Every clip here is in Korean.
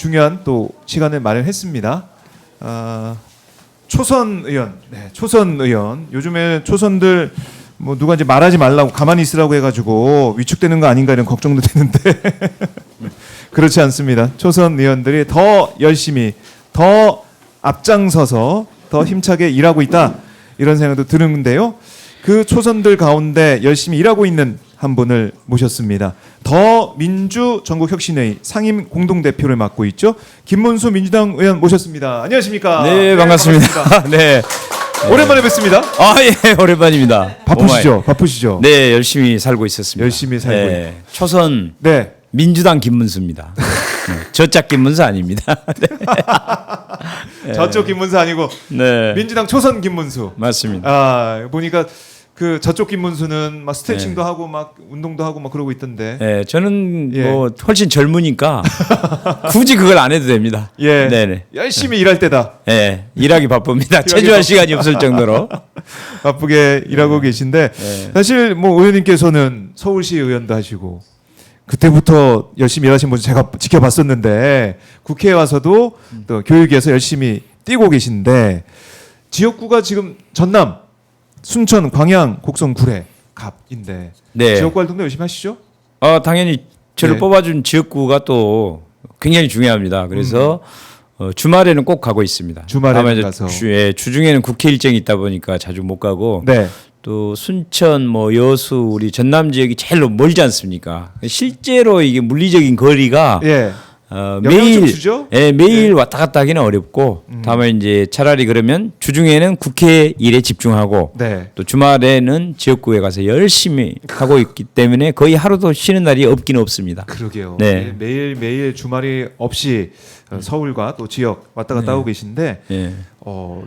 중요한 또 시간을 마련했습니다. 초선 의원, 네, 초선 의원. 요즘에 초선들 뭐 누가 이제 말하지 말라고 가만히 있으라고 해가지고 위축되는 거 아닌가 이런 걱정도 되는데 그렇지 않습니다. 초선 의원들이 더 열심히, 더 앞장서서 더 힘차게 일하고 있다 이런 생각도 드는데요. 그 초선들 가운데 열심히 일하고 있는 한 분을 모셨습니다. 더 민주 전국혁신회의 상임 공동대표를 맡고 있죠. 김문수 민주당 의원 모셨습니다. 안녕하십니까? 네, 반갑습니다. 네. 오랜만에 뵙습니다. 아, 예, 오랜만입니다. 바쁘시죠? 오마이. 바쁘시죠? 네, 열심히 살고 있었습니다. 열심히 살고 네, 초선 네. 민주당 김문수입니다. 저짝 김문수 아닙니다. 네. 저쪽 김문수 아니고 네. 민주당 초선 김문수. 맞습니다. 아, 보니까 그 저쪽 김문수는 막 스트레칭도 하고 막 운동도 하고 막 그러고 있던데. 네, 저는 예. 뭐 훨씬 젊으니까 굳이 그걸 안 해도 됩니다. 예. 네네. 열심히 일할 때다. 네, 일하기 바쁩니다. 체조할 시간이 없을 정도로. 바쁘게 일하고 계신데 네. 사실 뭐 의원님께서는 서울시 의원도 하시고 그때부터 열심히 일하신 모습 제가 지켜봤었는데 국회에 와서도 또 교육에서 열심히 뛰고 계신데 지역구가 지금 전남, 순천, 광양, 곡성, 구례, 갑인데 네. 지역구 활동도 열심히 하시죠? 당연히 저를 네. 뽑아준 지역구가 또 굉장히 중요합니다. 그래서 주말에는 꼭 가고 있습니다. 주말에는 다만 이제 가서. 주중에는 국회 일정이 있다 보니까 자주 못 가고 네. 또 순천, 뭐 여수, 우리 전남 지역이 제일 멀지 않습니까? 실제로 이게 물리적인 거리가 예. 영향을 좀 매일 주죠? 매일 네. 왔다 갔다 하기는 어렵고 다만 이제 차라리 그러면 주중에는 국회 일에 집중하고 네. 또 주말에는 지역구에 가서 열심히 하고 있기 때문에 거의 하루도 쉬는 날이 없기는 없습니다. 그러게요. 네. 매일 매일 주말이 없이 서울과 또 지역 왔다 갔다 네. 하고 계신데 예.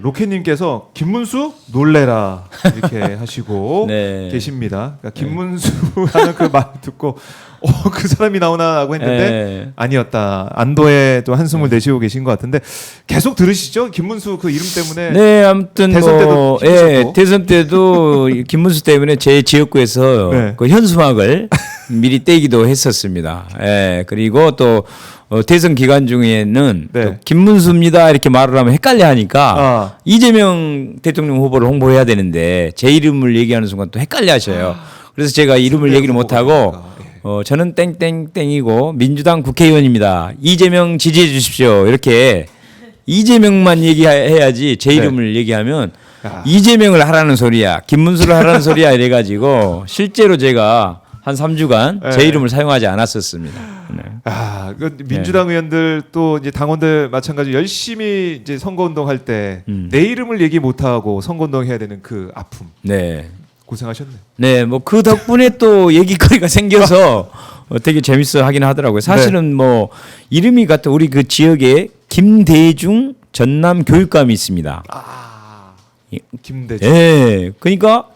로켓님께서 김문수 놀래라 이렇게 하시고 네. 계십니다. 그러니까 김문수 하는 그 말 듣고 그 사람이 나오나 하고 했는데 네. 아니었다. 안도에 또 한숨을 내쉬고 계신 것 같은데 계속 들으시죠? 김문수 그 이름 때문에. 네, 아무튼 대선 때도 뭐 힘드셨고. 대선 때도 김문수 때문에 제 지역구에서 네. 그 현수막을 미리 떼기도 했었습니다. 예, 그리고 또 대선 기간 중에는 네. 또 김문수입니다 이렇게 말을 하면 헷갈려 하니까 아. 이재명 대통령 후보를 홍보해야 되는데 제 이름을 얘기하는 순간 또 헷갈려 하셔요. 그래서 제가 이름을 얘기를 못 하고 저는 땡땡땡이고 민주당 국회의원입니다. 이재명 지지해 주십시오. 이렇게 이재명만 얘기해야지 제 이름을 얘기하면 야. 이재명을 하라는 소리야, 김문수를 하라는 소리야 이래가지고 실제로 제가 한 3주간 제 네. 이름을 사용하지 않았었습니다. 네. 그 민주당 의원들 또 이제 당원들 마찬가지 로 열심히 이제 선거운동 할 때 내 이름을 얘기 못 하고 선거운동 해야 되는 그 아픔 네. 고생하셨네. 네, 뭐 그 덕분에 또 얘기거리가 생겨서 되게 재밌어 하긴 하더라고요. 사실은 뭐 이름이 같은 우리 그 지역에 김대중 전남 교육감이 있습니다. 김대중. 예, 그러니까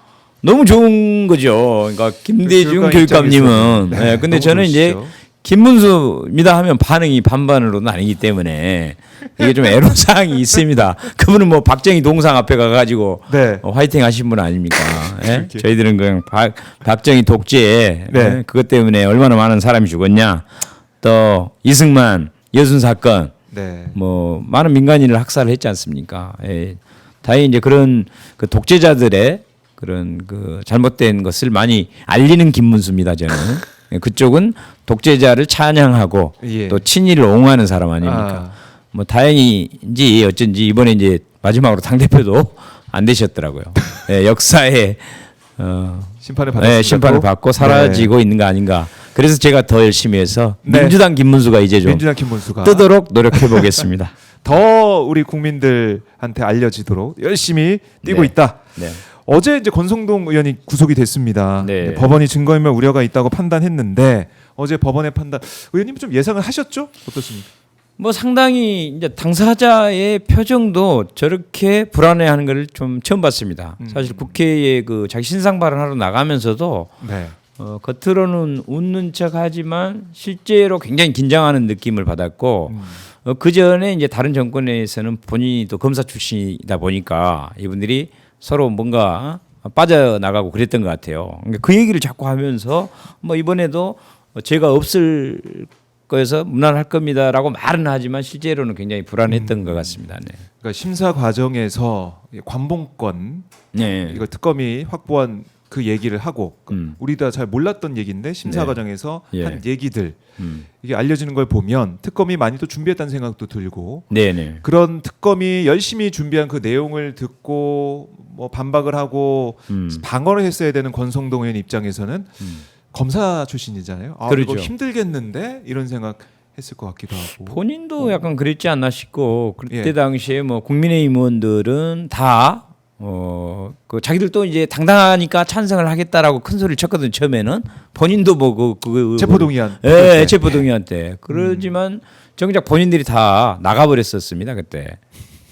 너무 좋은 거죠. 그러니까 김대중 교육감 교육감님은. 입장에서는. 네, 예, 근데 너무 저는 이제 좋으시죠. 김문수입니다 하면 반응이 반반으로는 아니기 때문에 이게 좀 애로사항이 있습니다. 그분은 뭐 박정희 동상 앞에 가가지고 네. 화이팅 하신 분 아닙니까? 예? 그렇게. 저희들은 그냥 박정희 독재 네. 예? 그것 때문에 얼마나 많은 사람이 죽었냐. 또 이승만 여순 사건 네. 뭐 많은 민간인을 학살을 했지 않습니까? 예. 다행히 이제 그런 그 독재자들의 그런 그 잘못된 것을 많이 알리는 김문수입니다. 저는 예, 그쪽은 독재자를 찬양하고 예. 또 친일을 옹호하는 사람 아닙니까? 뭐 다행인지 어쩐지 이번에 이제 마지막으로 당 대표도 안 되셨더라고요. 예, 역사에 심판을 받았습니다. 예, 심판을 받고 사라지고 있는 거 아닌가. 그래서 제가 더 열심히 해서 네. 민주당 김문수가 이제 좀 민주당 김문수가 뜨도록 노력해 보겠습니다. 더 우리 국민들한테 알려지도록 열심히 뛰고 네. 있다. 네. 어제 이제 권성동 의원이 구속이 됐습니다. 네. 법원이 증거인멸 우려가 있다고 판단했는데 어제 법원의 판단 의원님 좀 예상을 하셨죠? 어떻습니까? 뭐 상당히 이제 당사자의 표정도 저렇게 불안해하는 걸 좀 처음 봤습니다. 사실 국회에 그 자기 신상 발언하러 나가면서도 네. 겉으로는 웃는 척하지만 실제로 굉장히 긴장하는 느낌을 받았고 그 전에 이제 다른 정권에서는 본인이 또 검사 출신이다 보니까 이분들이 서로 뭔가 빠져나가고 그랬던 것 같아요. 그러니까 그 얘기를 자꾸 하면서 뭐 이번에도 제가 없을 거여서 무난할 겁니다라고 말은 하지만 실제로는 굉장히 불안했던 것 같습니다. 네. 그러니까 심사 과정에서 관봉권 네. 이거 특검이 확보한 그 얘기를 하고 우리 다 잘 몰랐던 얘기인데 심사 네. 과정에서 예. 한 얘기들 이게 알려지는 걸 보면 특검이 많이 또 준비했다는 생각도 들고 네네. 그런 특검이 열심히 준비한 그 내용을 듣고 뭐 반박을 하고 방어를 했어야 되는 권성동 의원 입장에서는 검사 출신이잖아요. 아, 그렇죠. 이거 힘들겠는데 이런 생각 했을 것 같기도 하고. 본인도 약간 그랬지 않나 싶고 그때 예. 당시에 뭐 국민의힘 의원들은 다 그 자기들도 이제 당당하니까 찬성을 하겠다라고 큰 소리를 쳤거든 처음에는 본인도 뭐 그 체포동의안. 예, 체포동의안 때 그러지만 정작 본인들이 다 나가버렸었습니다 그때.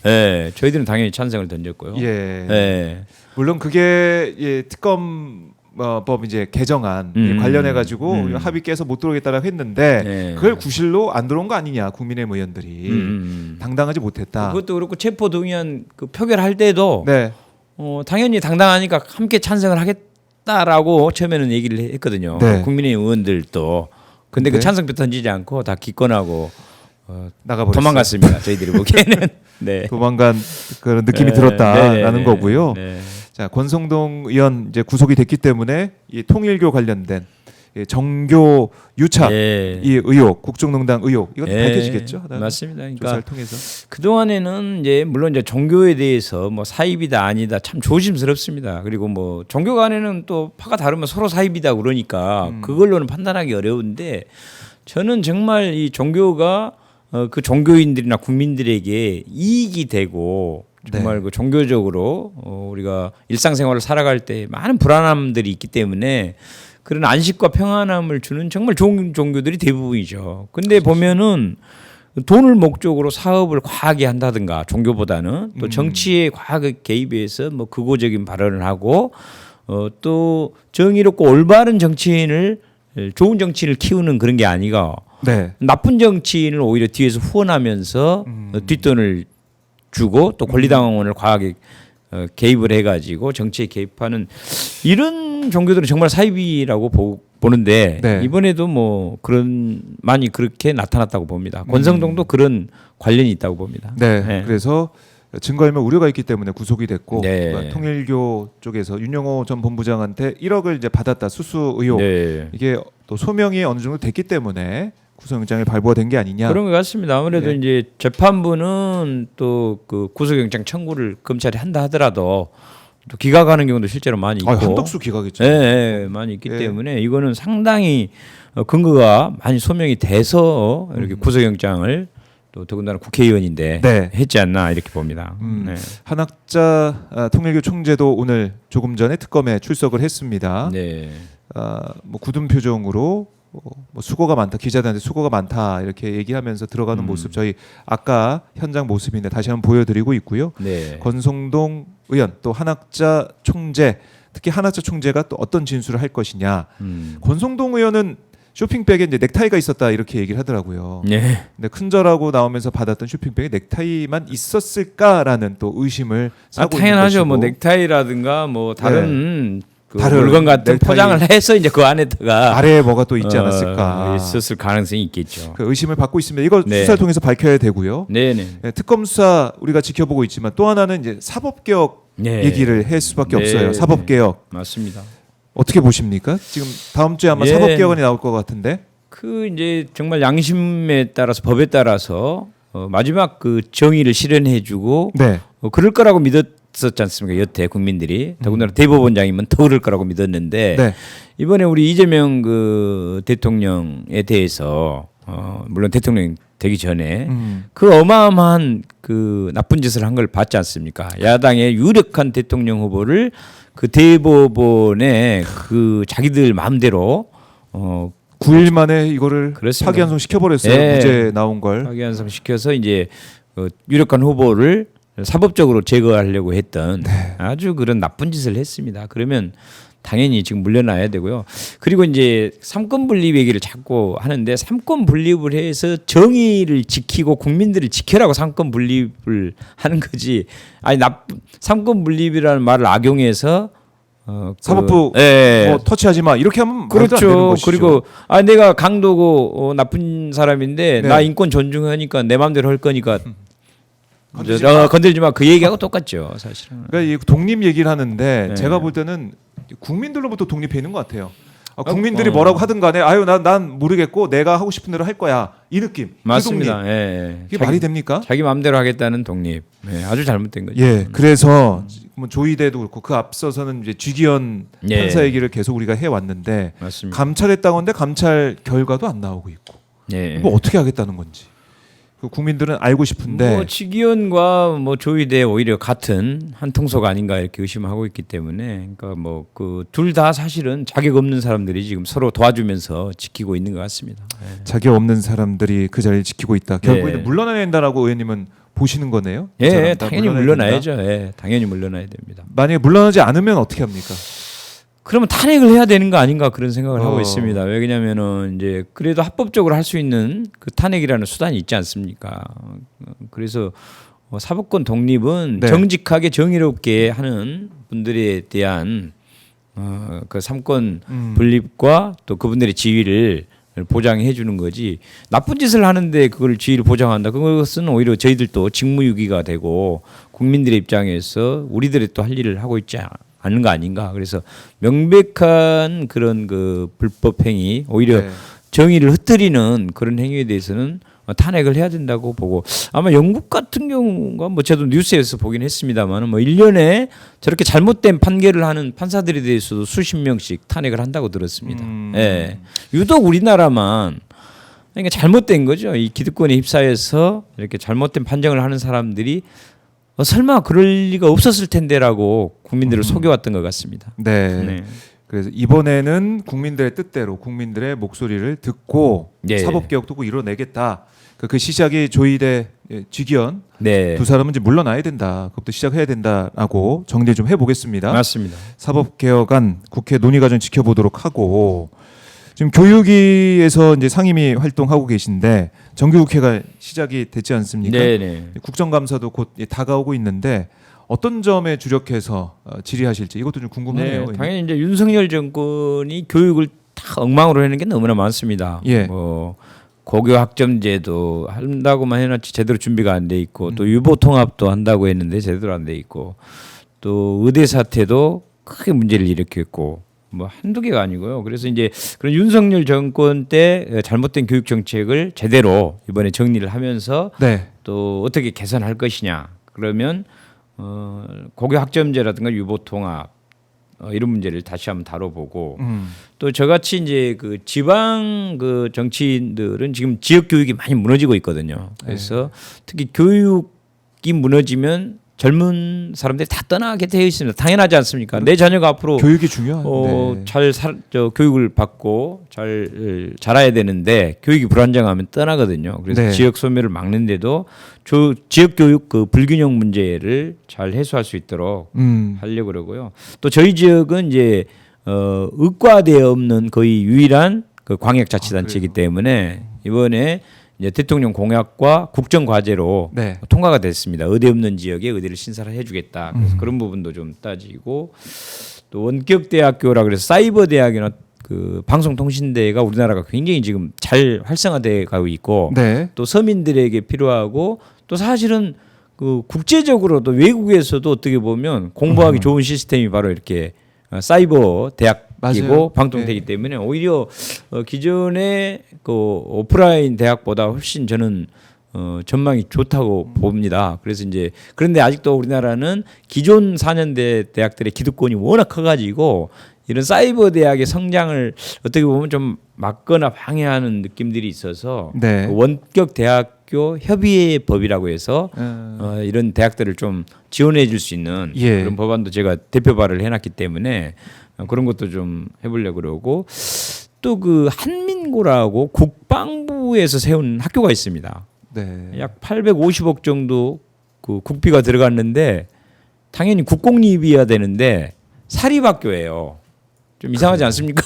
예, 저희들은 당연히 찬성을 던졌고요. 예. 예. 물론 그게 예, 특검법 이제 개정안 관련해 가지고 합의 깨서 못 들어오겠다라고 했는데 네. 그걸 구실로 안 들어온 거 아니냐 국민의힘 의원들이 당당하지 못했다. 그것도 그렇고 체포동의안 그 표결할 때도 네. 당연히 당당하니까 함께 찬성을 하겠다라고 처음에는 얘기를 했거든요. 네. 국민의힘 의원들도. 근데 그 찬성표 던지지 않고 다 기권하고 나가버렸어요. 도망갔습니다. 저희들이 보기에는. 네. 도망간 그런 느낌이 네, 들었다라는 네, 네, 거고요. 네. 자, 권성동 의원 이제 구속이 됐기 때문에 이 통일교 관련된 이 정교 유착 네. 이 의혹, 국정농단 의혹 이건 네, 밝혀지겠죠. 맞습니다. 그러니까 조사를 통해서. 그 동안에는 이제 물론 이제 종교에 대해서 뭐 사입이다 아니다 참 조심스럽습니다. 그리고 뭐 종교 간에는 또 파가 다르면 서로 사입이다 그러니까 그걸로는 판단하기 어려운데 저는 정말 이 종교가 그 종교인들이나 국민들에게 이익이 되고 정말 네. 그 종교적으로 우리가 일상생활을 살아갈 때 많은 불안함들이 있기 때문에 그런 안식과 평안함을 주는 정말 좋은 종교들이 대부분이죠. 근데 보면은 돈을 목적으로 사업을 과하게 한다든가 종교보다는 또 정치에 과하게 개입해서 뭐 극우적인 발언을 하고 또 정의롭고 올바른 정치인을 좋은 정치인을 키우는 그런 게 아니고 네. 나쁜 정치인을 오히려 뒤에서 후원하면서 뒷돈을 주고 또 권리당원을 과하게 개입을 해가지고 정치에 개입하는 이런 종교들은 정말 사이비라고 보는데 네. 이번에도 뭐 그런 많이 그렇게 나타났다고 봅니다. 권성동도 그런 관련이 있다고 봅니다. 네. 네. 그래서 증거인멸 우려가 있기 때문에 구속이 됐고 네. 그러니까 통일교 쪽에서 윤영호 전 본부장한테 1억을 이제 받았다 수수 의혹 네. 이게 또 소명이 어느 정도 됐기 때문에 구속영장이 발부가 된 게 아니냐. 그런 것 같습니다. 아무래도 네. 이제 재판부는 또 그 구속영장 청구를 검찰이 한다 하더라도 또 기각하는 경우도 실제로 많이 있고, 한덕수 기각했죠. 예, 많이 있기 예. 때문에 이거는 상당히 근거가 많이 소명이 돼서 이렇게 구속영장을 또 더군다나 국회의원인데 네. 했지 않나 이렇게 봅니다. 네. 한학자 통일교 총재도 오늘 조금 전에 특검에 출석을 했습니다. 네. 뭐 굳은 표정으로 뭐 수고가 많다, 기자들한테 수고가 많다 이렇게 얘기하면서 들어가는 모습 저희 아까 현장 모습인데 다시 한번 보여드리고 있고요. 네. 권성동 의원 또 한학자 총재 특히 한학자 총재가 또 어떤 진술을 할 것이냐. 권성동 의원은 쇼핑백에 이제 넥타이가 있었다 이렇게 얘기를 하더라고요. 네. 근데 큰절하고 나오면서 받았던 쇼핑백에 넥타이만 있었을까라는 또 의심을 사고 있는 당연하죠. 것이고. 뭐 넥타이라든가 뭐 다른 그 다른 물건 같은 넥타이. 포장을 해서 이제 그 안에다가 아래에 뭐가 또 있지 않았을까. 있었을 가능성이 있겠죠. 그 의심을 받고 있습니다. 이거 네. 수사를 통해서 밝혀야 되고요. 네네. 네, 특검 수사 우리가 지켜보고 있지만 또 하나는 이제 사법개혁 네. 얘기를 할 수밖에 네, 없어요. 네. 사법개혁 맞습니다. 어떻게 보십니까? 지금 다음 주에 아마 예. 사법개혁안이 나올 것 같은데. 그 이제 정말 양심에 따라서 법에 따라서 마지막 그 정의를 실현해주고 네. 그럴 거라고 믿었었지 않습니까? 여태 국민들이 더군다나 대법원장이면 더 그럴 거라고 믿었는데 네. 이번에 우리 이재명 그 대통령에 대해서 물론 대통령 되기 전에 그 어마어마한 그 나쁜 짓을 한 걸 봤지 않습니까? 야당의 유력한 대통령 후보를 그 대법원에 그 자기들 마음대로 9일 만에 이거를 그렇습니다. 파기환송 시켜버렸어요. 네. 무죄 나온 걸. 파기환송 시켜서 이제 유력한 후보를 사법적으로 제거하려고 했던 아주 그런 나쁜 짓을 했습니다. 그러면 당연히 지금 물러나야 되고요. 그리고 이제 삼권 분립 얘기를 자꾸 하는데 삼권 분립을 해서 정의를 지키고 국민들을 지켜라고 삼권 분립을 하는 거지. 아니 삼권 분립이라는 말을 악용해서 사법부 예. 뭐 터치하지 마 이렇게 하면 말도 안 되는 그렇죠. 것이죠. 그리고 내가 강도고 나쁜 사람인데 네. 나 인권 존중하니까 내 마음대로 할 거니까 건들지 마. 건들지 마. 그 얘기하고 똑같죠, 사실은. 그러니까 이 독립 얘기를 하는데 네. 제가 볼 때는 국민들로부터 독립해 있는 것 같아요. 국민들이 어. 뭐라고 하든 간에 아유 난 모르겠고 내가 하고 싶은 대로 할 거야 이 느낌. 맞습니다. 그 독립. 예. 이게 말이 됩니까? 자기 마음대로 하겠다는 독립. 예, 아주 잘못된 거죠. 예, 그래서 뭐 조이대도 그렇고 그 앞서서는 이제 쥐기현 예. 판사 얘기를 계속 우리가 해 왔는데 맞습니다. 감찰했다고는데 감찰 결과도 안 나오고 있고 예. 이거 어떻게 하겠다는 건지 그 국민들은 알고 싶은데 뭐 지기현과 뭐 조이대 오히려 같은 한 통속 아닌가 이렇게 의심하고 있기 때문에 그러니까 뭐 그 둘 다 사실은 자격 없는 사람들이 지금 서로 도와주면서 지키고 있는 것 같습니다. 예. 자격 없는 사람들이 그 자리를 지키고 있다. 결국에는 예. 물러나야 된다라고 의원님은 보시는 거네요. 이 예, 사람 다 당연히 물러나야 된다. 물러나야죠. 예, 당연히 물러나야 됩니다. 만약에 물러나지 않으면 어떻게 합니까? 그러면 탄핵을 해야 되는 거 아닌가 그런 생각을 하고 어. 있습니다. 왜냐면은 이제 그래도 합법적으로 할 수 있는 그 탄핵이라는 수단이 있지 않습니까? 그래서 사법권 독립은 네. 정직하게 정의롭게 하는 분들에 대한 그 삼권 분립과 또 그분들의 지위를 보장해 주는 거지 나쁜 짓을 하는데 그걸 지위를 보장한다 그것은 오히려 저희들도 직무유기가 되고 국민들의 입장에서 우리들이 또 할 일을 하고 있지 않은 거 아닌가 그래서 명백한 그런 그 불법 행위 오히려 네. 정의를 흩뜨리는 그런 행위에 대해서는 탄핵을 해야 된다고 보고 아마 영국 같은 경우가 뭐 저도 뉴스에서 보긴 했습니다만 뭐 1년에 저렇게 잘못된 판결을 하는 판사들에 대해서도 수십 명씩 탄핵을 한다고 들었습니다. 예. 유독 우리나라만 그러니까 잘못된 거죠. 이 기득권에 휩싸여서 이렇게 잘못된 판정을 하는 사람들이 설마 그럴 리가 없었을 텐데라고 국민들을 속여왔던 것 같습니다. 네. 네. 그래서 이번에는 국민들의 뜻대로 국민들의 목소리를 듣고 예. 사법개혁도 꼭 이뤄내겠다. 그 시작이 조이대 쥐기현 네. 두 사람은 이제 물러나야 된다. 그것부터 시작해야 된다라고 정리 좀 해보겠습니다. 맞습니다. 사법개혁안 국회 논의 과정 지켜보도록 하고 지금 교육위에서 이제 상임위 활동하고 계신데 정규국회가 시작이 됐지 않습니까? 네네. 국정감사도 곧 다가오고 있는데 어떤 점에 주력해서 질의하실지 이것도 좀 궁금하네요. 네, 당연히 이제 윤석열 정권이 교육을 다 엉망으로 하는 게 너무나 많습니다. 예. 뭐 고교 학점제도 한다고만 해놨지 제대로 준비가 안 돼 있고 또 유보 통합도 한다고 했는데 제대로 안 돼 있고 또 의대 사태도 크게 문제를 일으켰고 뭐 한두 개가 아니고요. 그래서 이제 그런 윤석열 정권 때 잘못된 교육 정책을 제대로 이번에 정리를 하면서 네. 또 어떻게 개선할 것이냐. 그러면 고교 학점제라든가 유보 통합 이런 문제를 다시 한번 다뤄보고 또 저같이 이제 그 지방 그 정치인들은 지금 지역 교육이 많이 무너지고 있거든요. 그래서 특히 교육이 무너지면 젊은 사람들이 다 떠나게 되어 있습니다. 당연하지 않습니까? 내 자녀가 앞으로 교육이 중요한데. 교육을 받고 잘 자라야 되는데 교육이 불안정하면 떠나거든요. 그래서 네. 지역 소멸을 막는데도 지역 교육 그 불균형 문제를 잘 해소할 수 있도록 하려고 그러고요. 또 저희 지역은 이제 의과대에 없는 거의 유일한 그 광역자치단체이기 때문에 이번에 이제 대통령 공약과 국정 과제로 네. 통과가 됐습니다. 의대 없는 지역에 의대를 신설을 해주겠다. 그래서 그런 부분도 좀 따지고 또 원격 대학교라 그래서 사이버 대학이나 그 방송통신대가 우리나라가 굉장히 지금 잘 활성화돼 가고 있고 네. 또 서민들에게 필요하고 또 사실은 그 국제적으로도 외국에서도 어떻게 보면 공부하기 좋은 시스템이 바로 이렇게 사이버 대학이고 맞아요. 방통되기 네. 때문에 오히려 기존의 그 오프라인 대학보다 훨씬 저는 전망이 좋다고 봅니다. 그래서 이제 그런데 아직도 우리나라는 기존 4년대 대학들의 기득권이 워낙 커가지고 이런 사이버 대학의 성장을 어떻게 보면 좀 막거나 방해하는 느낌들이 있어서 네. 그 원격 대학교 협의회법이라고 해서 이런 대학들을 좀 지원해 줄 수 있는 예. 그런 법안도 제가 대표 발의를 해놨기 때문에 그런 것도 좀 해보려고 그러고 또 그 한민고라고 국방부에서 세운 학교가 있습니다. 네. 약 850억 정도 그 국비가 들어갔는데 당연히 국공립이어야 되는데 사립학교예요. 좀 이상하지 않습니까?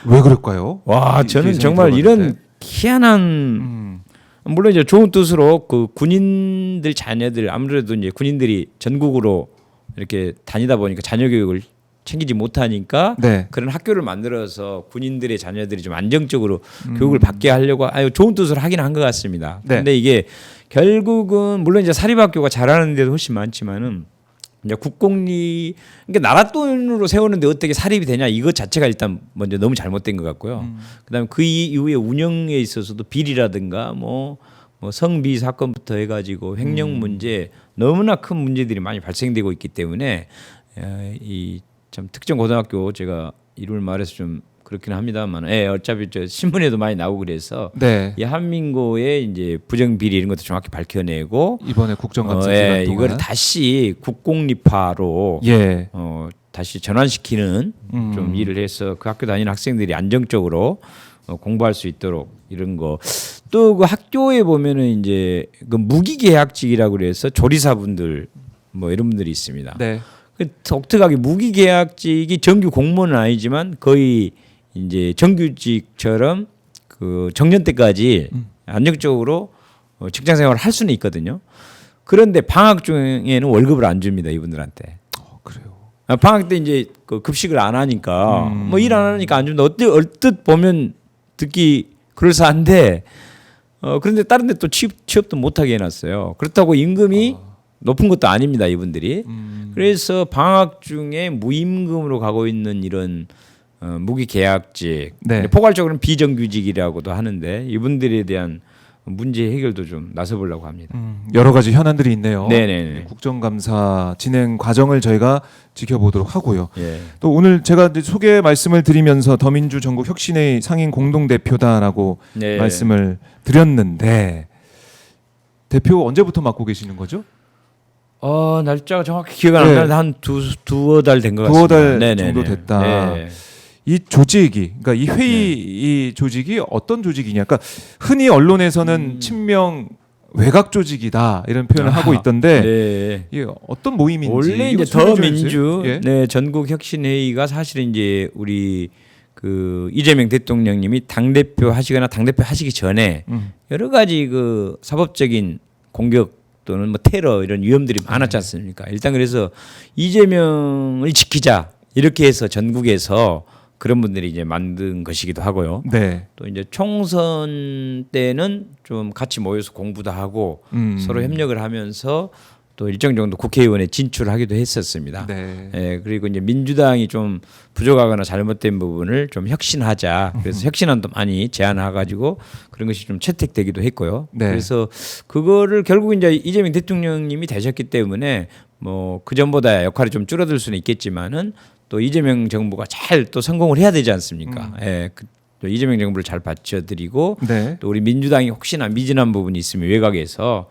왜 그럴까요? 와, 저는 정말 이런 희한한 물론 이제 좋은 뜻으로 그 군인들 자녀들 아무래도 이제 군인들이 전국으로 이렇게 다니다 보니까 자녀 교육을 챙기지 못하니까 네. 그런 학교를 만들어서 군인들의 자녀들이 좀 안정적으로 교육을 받게 하려고 좋은 뜻으로 하긴 한 것 같습니다. 네. 근데 이게 결국은 물론 이제 사립학교가 잘하는 데도 훨씬 많지만은 이제 국공립 그러니까 나라 돈으로 세우는데 어떻게 사립이 되냐 이것 자체가 일단 먼저 너무 잘못된 것 같고요. 그다음에 그 이후에 운영에 있어서도 비리라든가 뭐 성비 사건부터 해가지고 횡령 문제 너무나 큰 문제들이 많이 발생되고 있기 때문에 이 참 특정 고등학교 제가 이름을 말해서 좀 그렇긴 합니다만, 어차피 저 신문에도 많이 나오고 그래서 네. 이 한민고의 이제 부정 비리 이런 것도 정확히 밝혀내고 이번에 국정감사 기간 동안 이거를 다시 국공립화로 예. 다시 전환시키는 좀 일을 해서 그 학교 다니는 학생들이 안정적으로 공부할 수 있도록 이런 거. 또 그 학교에 보면은 이제 그 무기계약직이라고 그래서 조리사분들 뭐 이런 분들이 있습니다. 네. 그 독특하게 무기계약직이 정규 공무원은 아니지만 거의 이제 정규직처럼 그 정년 때까지 안정적으로 직장 생활을 할 수는 있거든요. 그런데 방학 중에는 월급을 안 줍니다, 이분들한테. 그래요. 방학 때 이제 그 급식을 안 하니까 뭐 일 안 하니까 안 준다. 얼뜻 보면 듣기 그럴싸한데 그런데 다른 데 또 취업도 못하게 해놨어요. 그렇다고 임금이 높은 것도 아닙니다, 이분들이. 그래서 방학 중에 무임금으로 가고 있는 이런 무기계약직, 네. 포괄적으로는 비정규직이라고도 하는데 이분들에 대한 문제 해결도 좀 나서보려고 합니다. 여러 가지 현안들이 있네요. 네네. 국정감사 진행 과정을 저희가 지켜보도록 하고요. 예. 또 오늘 제가 이제 소개 말씀을 드리면서 더민주 전국 혁신회의 상임 공동 대표다라고 네. 말씀을 드렸는데 대표 언제부터 맡고 계시는 거죠? 날짜가 정확히 기억 안 네. 나는데 한 두어 달 된 것 두어 같습니다. 달 네네네. 정도 됐다. 네. 이 조직이 그러니까 이 회의 이 조직이 어떤 조직이냐? 그러니까 흔히 언론에서는 친명 외곽 조직이다 이런 표현을 하고 있던데 네. 이게 어떤 모임인지 원래 이제 이거 설명 좀 더민주 해주세요. 예. 네, 전국 혁신 회의가 사실은 이제 우리 그 이재명 대통령님이 당 대표 하시거나 당 대표 하시기 전에 여러 가지 그 사법적인 공격 또는 뭐 테러 이런 위험들이 많았지 않습니까? 일단 그래서 이재명을 지키자 이렇게 해서 전국에서 그런 분들이 이제 만든 것이기도 하고요. 네. 또 이제 총선 때는 좀 같이 모여서 공부도 하고 서로 협력을 하면서 또 일정 정도 국회의원에 진출하기도 했었습니다. 네. 예, 그리고 이제 민주당이 좀 부족하거나 잘못된 부분을 좀 혁신하자. 그래서 혁신안도 많이 제안해가지고 그런 것이 좀 채택되기도 했고요. 네. 그래서 그거를 결국 이제 이재명 대통령님이 되셨기 때문에 뭐 그 전보다 역할이 좀 줄어들 수는 있겠지만은 또 이재명 정부가 잘 또 성공을 해야 되지 않습니까? 예, 또 이재명 정부를 잘 받쳐드리고 네. 또 우리 민주당이 혹시나 미진한 부분이 있으면 외곽에서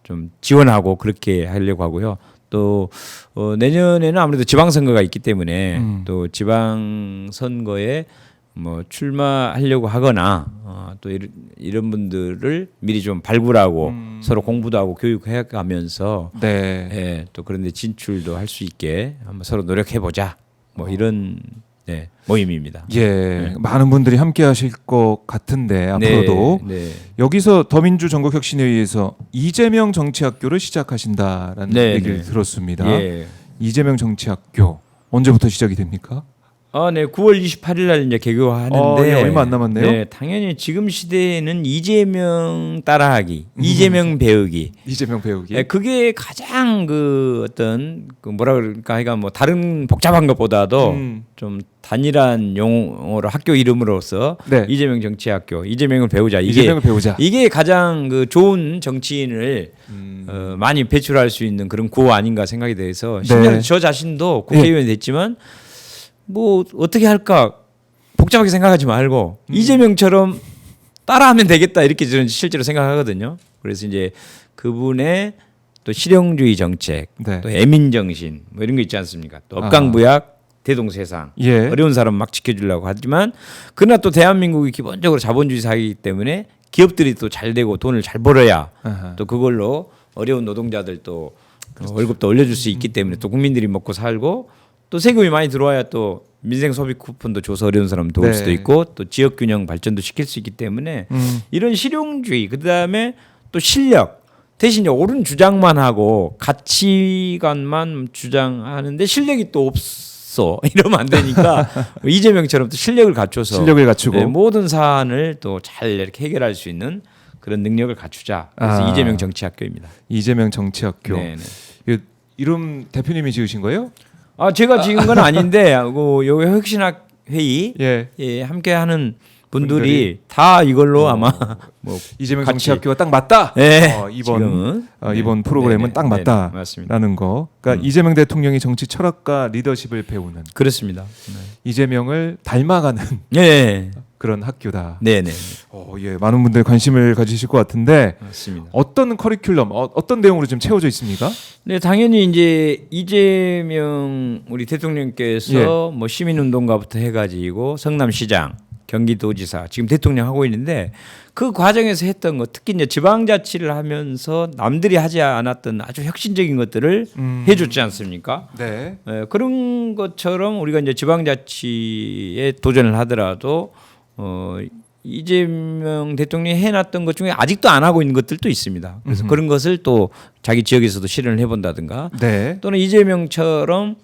좀 지원하고 그렇게 하려고 하고요. 또 내년에는 아무래도 지방선거가 있기 때문에 또 지방선거에 뭐 출마하려고 하거나 또 이런 분들을 미리 좀 발굴하고 서로 공부도 하고 교육해가면서 네. 예, 또 그런데 진출도 할 수 있게 한번 서로 노력해 보자. 뭐 이런 네, 모임입니다. 예. 많은 분들이 함께 하실 것 같은데 앞으로도 네. 여기서 더민주 전국혁신회의에서 이재명 정치학교를 시작하신다라는 네, 얘기를 네. 들었습니다. 예. 이재명 정치학교 언제부터 시작이 됩니까? 네, 9월 28일 날 이제 개교하는데 예, 얼마 안 남았네요. 네, 당연히 지금 시대에는 이재명 따라하기, 이재명 배우기. 이재명 배우기. 네, 그게 가장 그 어떤 그 뭐라 그럴까 하여가 뭐 다른 복잡한 것보다도 좀 단일한 용어로 학교 이름으로서 네. 이재명 정치학교, 이재명을 배우자. 이재명을 배우자. 이게 가장 그 좋은 정치인을 많이 배출할 수 있는 그런 구호 아닌가 생각이 돼서 네. 10년 저 자신도 국회의원이 됐지만 뭐 어떻게 할까 복잡하게 생각하지 말고 이재명처럼 따라하면 되겠다 이렇게 저는 실제로 생각하거든요. 그래서 이제 그분의 또 실용주의 정책, 네. 또 애민 정신 뭐 이런 거 있지 않습니까? 또 업강부약, 대동세상 예. 어려운 사람 막 지켜주려고 하지만 그러나 또 대한민국이 기본적으로 자본주의 사회이기 때문에 기업들이 또 잘 되고 돈을 잘 벌어야 아하. 또 그걸로 어려운 노동자들 또 월급도 올려줄 수 있기 때문에 또 국민들이 먹고 살고 또 세금이 많이 들어와야 또 민생 소비 쿠폰도 줘서 어려운 사람 도울 네. 수도 있고 또 지역 균형 발전도 시킬 수 있기 때문에 이런 실용주의 그다음에 또 실력 대신 이제 옳은 주장만 하고 가치관만 주장하는데 실력이 또 했어 이러면 안 되니까 이재명처럼 또 실력을 갖춰서 실력을 갖추고 네, 모든 사안을 또 잘 이렇게 해결할 수 있는 그런 능력을 갖추자. 그래서 이재명 정치학교입니다. 이재명 정치학교. 네, 이름 대표님이 지으신 거예요? 아 제가 지은 건 아닌데 여기 혁신학 회의 예. 예, 함께하는 분들이 다 이걸로 아마 뭐 이재명 같이. 정치학교가 딱 맞다. 네, 이번 지금은. 이번 네, 프로그램은 네네, 딱 네네, 맞습니다. 맞다라는 거. 그러니까 이재명 대통령이 정치 철학과 리더십을 배우는 그렇습니다. 이재명을 닮아가는 네, 그런 학교다. 네, 네, 예, 많은 분들 관심을 가지실 것 같은데 맞습니다. 어떤 커리큘럼, 어떤 내용으로 지금 채워져 있습니까? 네, 당연히 이제 이재명 우리 대통령께서 뭐 시민운동가부터 해가지고 성남시장, 경기도지사 지금 대통령 하고 있는데 그 과정에서 했던 것, 특히 이제 지방자치를 하면서 남들이 하지 않았던 아주 혁신적인 것들을 해줬지 않습니까? 네. 그런 것처럼 우리가 이제 지방자치에 도전을 하더라도 이재명 대통령이 해놨던 것 중에 아직도 안 하고 있는 것들도 있습니다. 그래서 그런 것을 또 자기 지역에서도 실현을 해본다든가 네. 또는 이재명처럼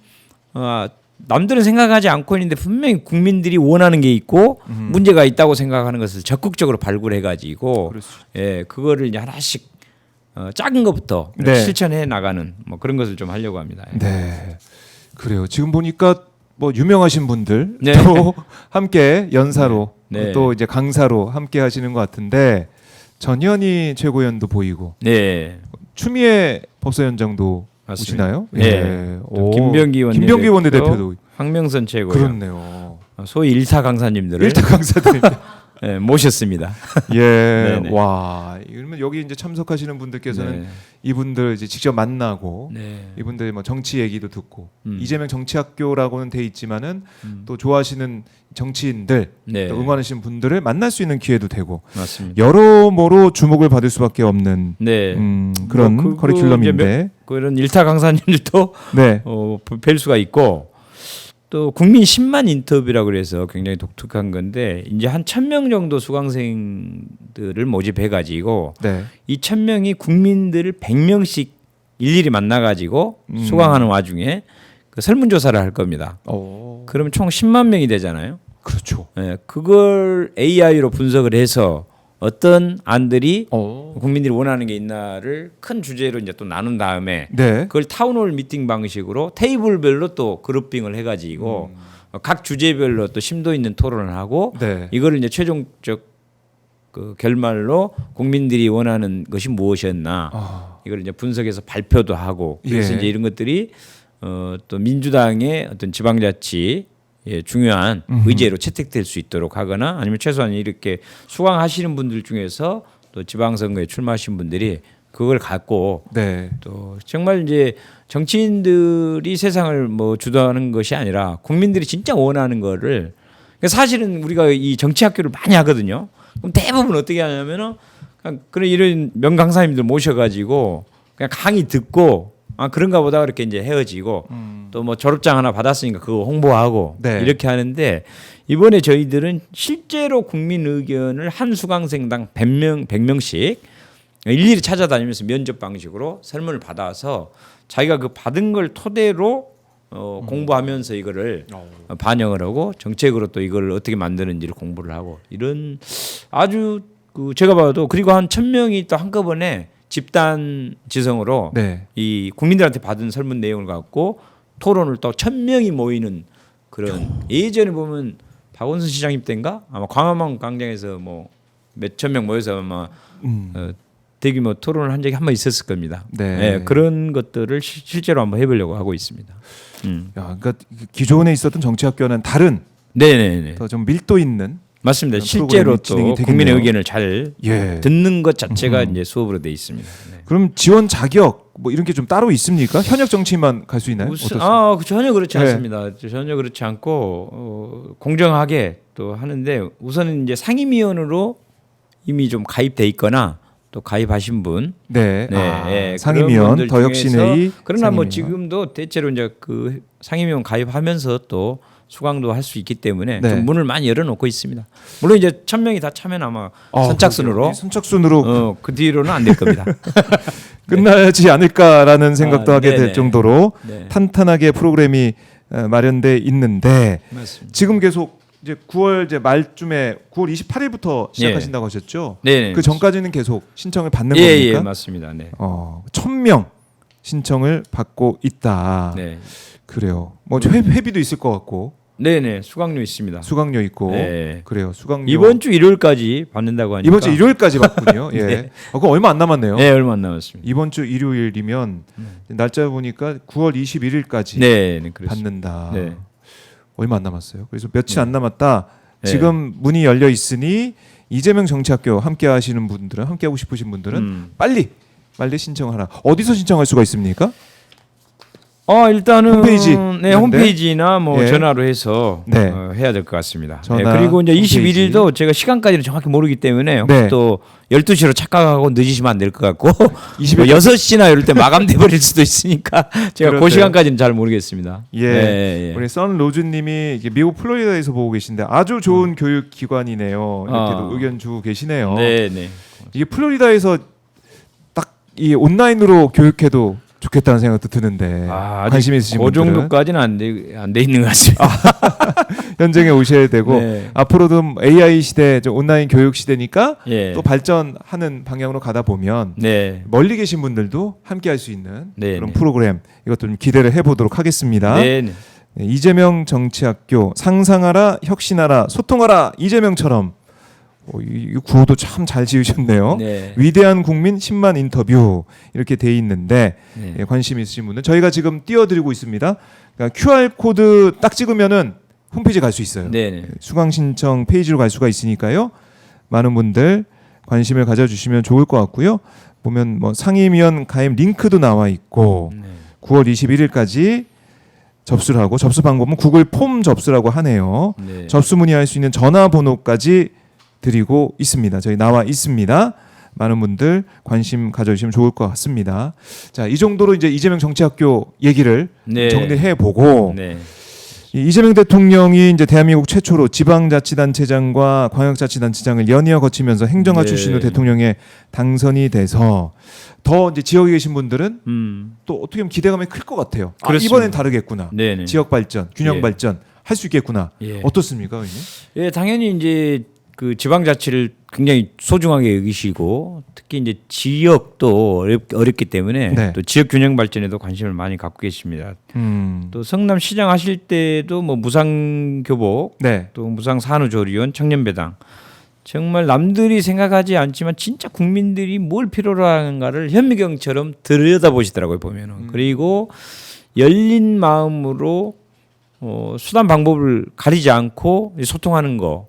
남들은 생각하지 않고 있는데 분명히 국민들이 원하는 게 있고 문제가 있다고 생각하는 것을 적극적으로 발굴해가지고 그거를 이제 하나씩 작은 것부터 네. 실천해 나가는 뭐 그런 것을 좀 하려고 합니다. 네. 그래요. 지금 보니까 뭐 유명하신 분들 네. 또 함께 연사로 네. 또 이제 강사로 함께 하시는 것 같은데 전현희 최고위원도 보이고 네. 추미애 법사위원장도 맞습니다. 오시나요? 네. 예. 김병기 원내대표도 황명선 최고 그렇네요. 소위 일타 강사님들을 일타 강사들입니다. 네, 모셨습니다. 예. 네네. 와. 이러면 여기 이제 참석하시는 분들께서는 네. 이분들 이제 직접 만나고 네. 이분들 뭐 정치 얘기도 듣고 이재명 정치학교라고는 돼 있지만은 또 좋아하시는 정치인들 네. 또 응원하시는 분들을 만날 수 있는 기회도 되고 맞습니다. 여러모로 주목을 받을 수밖에 없는 네. 그런 뭐 커리큘럼인데 그런 일타 강사님들도 네. 뵐 수가 있고 또 국민 10만 인터뷰라고 그래서 굉장히 독특한 건데 이제 한 1,000명 정도 수강생들을 모집해 가지고 네. 이 1,000명이 국민들을 100명씩 일일이 만나 가지고 수강하는 와중에 그 설문조사를 할 겁니다. 그러면 총 10만 명이 되잖아요. 그렇죠. 네, 그걸 AI로 분석을 해서 어떤 안들이 국민들이 원하는 게 있나를 큰 주제로 이제 또 나눈 다음에 네. 그걸 타운홀 미팅 방식으로 테이블별로 또 그룹핑을 해가지고 각 주제별로 또 심도 있는 토론을 하고 네. 이거를 이제 최종적 그 결말로 국민들이 원하는 것이 무엇이었나 이걸 이제 분석해서 발표도 하고 그래서 예. 이제 이런 것들이 또 민주당의 어떤 지방자치 중요한 의제로 채택될 수 있도록 하거나 아니면 최소한 이렇게 수강하시는 분들 중에서 또 지방선거에 출마하신 분들이 그걸 갖고 네. 또 정말 이제 정치인들이 세상을 뭐 주도하는 것이 아니라 국민들이 진짜 원하는 거를 그러니까 사실은 우리가 이 정치학교를 많이 하거든요. 그럼 대부분 어떻게 하냐면은 그냥 그런 이런 명강사님들 모셔가지고 그냥 강의 듣고 그런가 보다 그렇게 이제 헤어지고 또 뭐 졸업장 하나 받았으니까 그거 홍보하고 네. 이렇게 하는데 이번에 저희들은 실제로 국민 의견을 한 수강생당 100명씩 일일이 찾아다니면서 면접 방식으로 설문을 받아서 자기가 그 받은 걸 토대로 공부하면서 이거를 반영을 하고 정책으로 또 이걸 어떻게 만드는지를 공부를 하고 이런 아주 그 제가 봐도 그리고 한 1,000명이 또 한꺼번에 집단 지성으로 네. 이 국민들한테 받은 설문 내용을 갖고 토론을 또 1,000명이 모이는 그런 예전에 보면 박원순 시장님 때인가 아마 광화문 광장에서 뭐 몇천 명 모여서 아마 대규모 토론을 한 적이 한 번 있었을 겁니다. 네. 네, 그런 것들을 실제로 한번 해보려고 하고 있습니다. 야, 그러니까 기존에 있었던 정치학교는 다른 네네네. 더 좀 밀도 있는 맞습니다. 그런 실제로 프로그램이 진행이 또 되겠네요. 국민의 의견을 잘 예. 듣는 것 자체가 이제 수업으로 돼 있습니다. 네. 그럼 지원 자격 뭐 이런 게 좀 따로 있습니까? 현역 정치인만 갈 수 있나요? 어떻습니까? 전혀 그렇지 네. 않습니다. 전혀 그렇지 않고 공정하게 또 하는데 우선은 이제 상임위원으로 이미 좀 가입돼 있거나 또 가입하신 분, 네. 예, 상임위원, 그런 분들 더혁신회의 중에서 그러나 뭐 상임위원. 지금도 대체로 이제 그 상임위원 가입하면서 또 수강도 할 수 있기 때문에 네. 좀 문을 많이 열어놓고 있습니다. 물론 이제 1,000명이 다 차면 아마 선착순으로 그렇죠. 선착순으로 그 뒤로는 안 될 겁니다. 끝나지 않을까라는 생각도 하게 될 네네. 정도로 네. 탄탄하게 프로그램이 마련돼 있는데 맞습니다. 지금 계속 이제 9월 이제 말쯤에 9월 28일부터 시작하신다고 하셨죠? 네. 그 전까지는 계속 신청을 받는 예, 겁니까? 맞습니다. 네. 1,000명 신청을 받고 있다. 네. 그래요. 뭐 회비도 있을 것 같고 네. 수강료 있습니다. 수강료 있고 네. 그래요. 수강료 이번 주 일요일까지 받는다고 하니까. 이번 주 일요일까지 받군요. 예. 네. 그거 얼마 안 남았네요. 네, 얼마 안 남았습니다. 이번 주 일요일이면 날짜 보니까 9월 21일까지 네, 그렇습니다. 받는다. 네. 얼마 안 남았어요. 그래서 며칠 안 남았다. 네. 지금 문이 열려 있으니 이재명 정치학교 함께 하시는 분들은 함께 하고 싶으신 분들은 빨리 신청하라. 어디서 신청할 수가 있습니까? 일단은 홈페이지 네, 있는데? 홈페이지나 뭐 예. 전화로 해서 네. 해야 될 것 같습니다. 전화, 네, 그리고 이제 홈페이지. 21일도 제가 시간까지는 정확히 모르기 때문에 혹시 네. 또 12시로 착각하고 늦으시면 안 될 것 같고 20일 6시나 이럴 때 마감돼 버릴 수도 있으니까 제가 그 그렇대요. 시간까지는 잘 모르겠습니다. 예. 네, 우리 선 로즈님이 이게 미국 플로리다에서 보고 계신데 아주 좋은 교육 기관이네요. 이렇게도 의견 주고 계시네요. 네. 이게 플로리다에서 딱 이 온라인으로 교육해도 좋겠다는 생각도 드는데 관심 있으신 그 분들은 정도까지는 안 돼 있는 것 같습니다. 현장에 오셔야 되고 네. 앞으로도 AI 시대, 온라인 교육 시대니까 예. 또 발전하는 방향으로 가다 보면 네. 멀리 계신 분들도 함께 할 수 있는 네, 그런 네. 프로그램 이것도 좀 기대를 해보도록 하겠습니다. 네. 네, 이재명 정치학교 상상하라, 혁신하라, 소통하라 이재명처럼 이 구호도 참 잘 지으셨네요. 네. 위대한 국민 10만 인터뷰 이렇게 돼 있는데 네. 예, 관심 있으신 분은 저희가 지금 띄워드리고 있습니다. 그러니까 QR 코드 딱 찍으면은 홈페이지 갈 수 있어요. 네. 수강 신청 페이지로 갈 수가 있으니까요. 많은 분들 관심을 가져주시면 좋을 것 같고요. 보면 뭐 상임위원 가입 링크도 나와 있고 네. 9월 21일까지 접수를 하고 접수 방법은 구글 폼 접수라고 하네요. 네. 접수 문의할 수 있는 전화번호까지 드리고 있습니다. 저희 나와 있습니다. 많은 분들 관심 가져주시면 좋을 것 같습니다. 자, 이 정도로 이제 이재명 정치학교 얘기를 네. 정리해 보고 네. 이재명 대통령이 이제 대한민국 최초로 지방자치단체장과 광역자치단체장을 연이어 거치면서 행정가 네. 출신으로 대통령에 당선이 돼서 더 이제 지역에 계신 분들은 또 어떻게 보면 기대감이 클 것 같아요. 그렇습니다. 이번엔 다르겠구나. 네. 지역 발전, 균형 예. 발전 할 수 있겠구나. 예. 어떻습니까, 의원님? 예, 당연히 이제 그 지방자치를 굉장히 소중하게 여기시고 특히 이제 지역도 어렵기 때문에 네. 또 지역 균형 발전에도 관심을 많이 갖고 계십니다. 또 성남시장 하실 때도 뭐 무상교복, 네. 또 무상산후조리원, 청년배당 정말 남들이 생각하지 않지만 진짜 국민들이 뭘 필요로 하는가를 현미경처럼 들여다보시더라고요 보면은. 그리고 열린 마음으로 수단 방법을 가리지 않고 소통하는 거.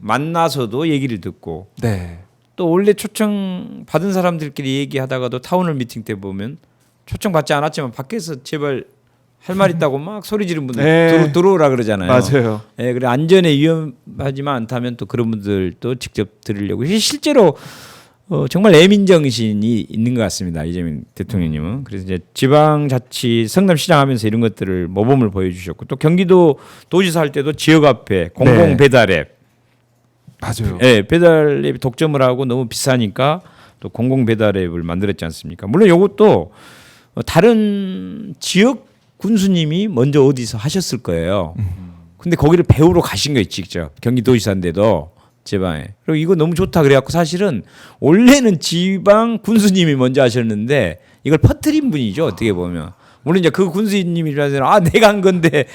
만나서도 얘기를 듣고 네. 또 원래 초청 받은 사람들끼리 얘기하다가도 타운홀 미팅 때 보면 초청 받지 않았지만 밖에서 제발 할 말 있다고 막 소리 지르는 분들 네. 들어오라 그러잖아요. 맞아요. 예, 그래 안전에 위험하지만 않다면 또 그런 분들도 직접 들으려고 실제로 정말 애민 정신이 있는 것 같습니다. 이재명 대통령님은. 그래서 이제 지방자치 성남시장 하면서 이런 것들을 모범을 보여주셨고 또 경기도 도지사 할 때도 지역 앞에 공공 배달 앱 맞아요. 예, 배달 앱이 독점을 하고 너무 비싸니까 또 공공 배달 앱을 만들었지 않습니까? 물론 이것도 다른 지역 군수님이 먼저 어디서 하셨을 거예요. 근데 거기를 배우러 가신 거예요, 직접. 경기도지사인데도 지방에. 그리고 이거 너무 좋다 그래갖고 사실은 원래는 지방 군수님이 먼저 하셨는데 이걸 퍼뜨린 분이죠, 어떻게 보면. 물론 이제 그 군수님이라서 내가 한 건데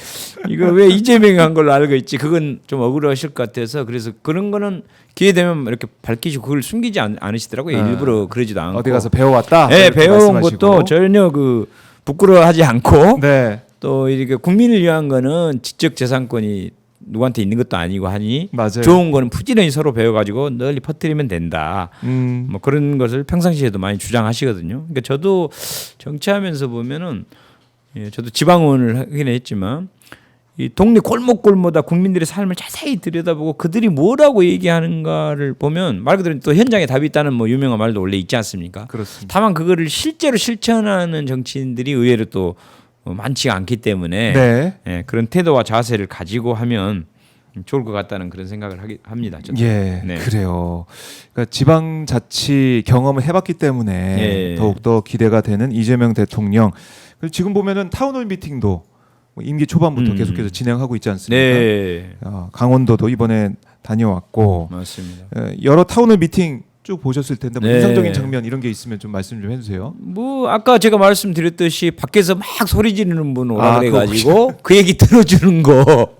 이거 왜 이재명이 한 걸로 알고 있지? 그건 좀 억울하실 것 같아서 그래서 그런 거는 기회 되면 이렇게 밝히시고 그걸 숨기지 않으시더라고요. 일부러 그러지도 않고. 어디 가서 배워왔다. 네, 이렇게 배워온 말씀하시고. 것도 전혀 그 부끄러워하지 않고 네. 또 이렇게 국민을 위한 거는 지적 재산권이 누구한테 있는 것도 아니고 하니 맞아요. 좋은 거는 부지런히 서로 배워가지고 널리 퍼뜨리면 된다. 뭐 그런 것을 평상시에도 많이 주장하시거든요. 그러니까 저도 정치하면서 보면은 저도 지방의원을 하긴 했지만 이 동네 골목골마다 국민들의 삶을 자세히 들여다보고 그들이 뭐라고 얘기하는가를 보면 말 그대로 또 현장에 답이 있다는 뭐 유명한 말도 원래 있지 않습니까? 그렇습니다. 다만 그거를 실제로 실천하는 정치인들이 의외로 또 많지가 않기 때문에 네. 예, 그런 태도와 자세를 가지고 하면 좋을 것 같다는 그런 생각을 합니다. 저도. 예, 네. 그래요. 그러니까 지방자치 경험을 해봤기 때문에 예. 더욱더 기대가 되는 이재명 대통령. 그리고 지금 보면은 타운홀 미팅도 뭐 임기 초반부터 계속해서 진행하고 있지 않습니까? 네, 강원도도 이번에 다녀왔고 맞습니다. 여러 타운홀 미팅 쭉 보셨을 텐데 뭐 네. 인상적인 장면 이런 게 있으면 좀 말씀 좀 해주세요. 뭐 아까 제가 말씀드렸듯이 밖에서 막 소리 지르는 분 오라 그거 그래가지고 그 얘기 들어주는 거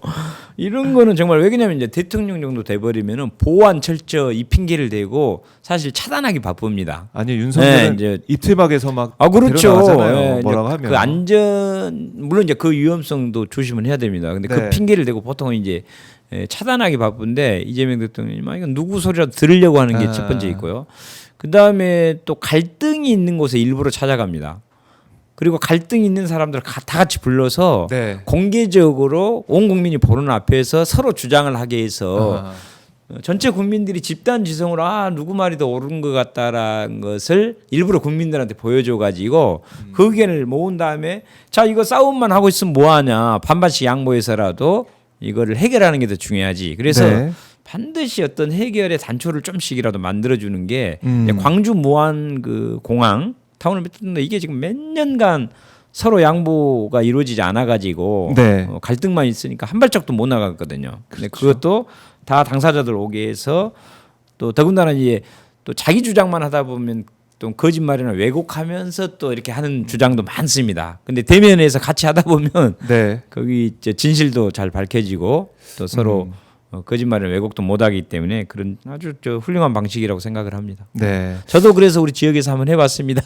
이런 거는 정말 왜냐면 이제 대통령 정도 돼버리면은 보안 철저 이 핑계를 대고 사실 차단하기 바쁩니다. 아니 윤석열은 네, 이제 이틀박에서 막 그렇죠. 데려나가잖아요. 예, 뭐라고 이제 하면 그 안전 물론 이제 그 위험성도 조심은 해야 됩니다. 근데 네. 그 핑계를 대고 보통은 이제 차단하기 바쁜데 이재명 대통령이 이건 누구 소리라도 들으려고 하는 게 첫 번째 있고요. 그 다음에 또 갈등이 있는 곳에 일부러 찾아갑니다. 그리고 갈등이 있는 사람들 다 같이 불러서 네. 공개적으로 온 국민이 보는 앞에서 서로 주장을 하게 해서 전체 국민들이 집단 지성으로 누구 말이 더 옳은 것 같다라는 것을 일부러 국민들한테 보여줘 가지고 그 의견을 모은 다음에 자 이거 싸움만 하고 있으면 뭐하냐 반반씩 양보해서라도 이거를 해결하는 게 더 중요하지. 그래서 네. 반드시 어떤 해결의 단초를 좀씩이라도 만들어주는 게 음. 광주 무안 그 공항 타운을 맺었는데 이게 지금 몇 년간 서로 양보가 이루어지지 않아가지고 네. 갈등만 있으니까 한 발짝도 못 나갔거든요. 근데 그것도 다 당사자들 오게 해서 또 더군다나 이제 또 자기 주장만 하다 보면 또 거짓말이나 왜곡하면서 또 이렇게 하는 주장도 많습니다. 근데 대면에서 같이 하다 보면 네. 거기 이제 진실도 잘 밝혀지고 또 서로 거짓말을 왜곡도 못하기 때문에 그런 아주 훌륭한 방식이라고 생각을 합니다. 네. 저도 그래서 우리 지역에서 한번 해봤습니다.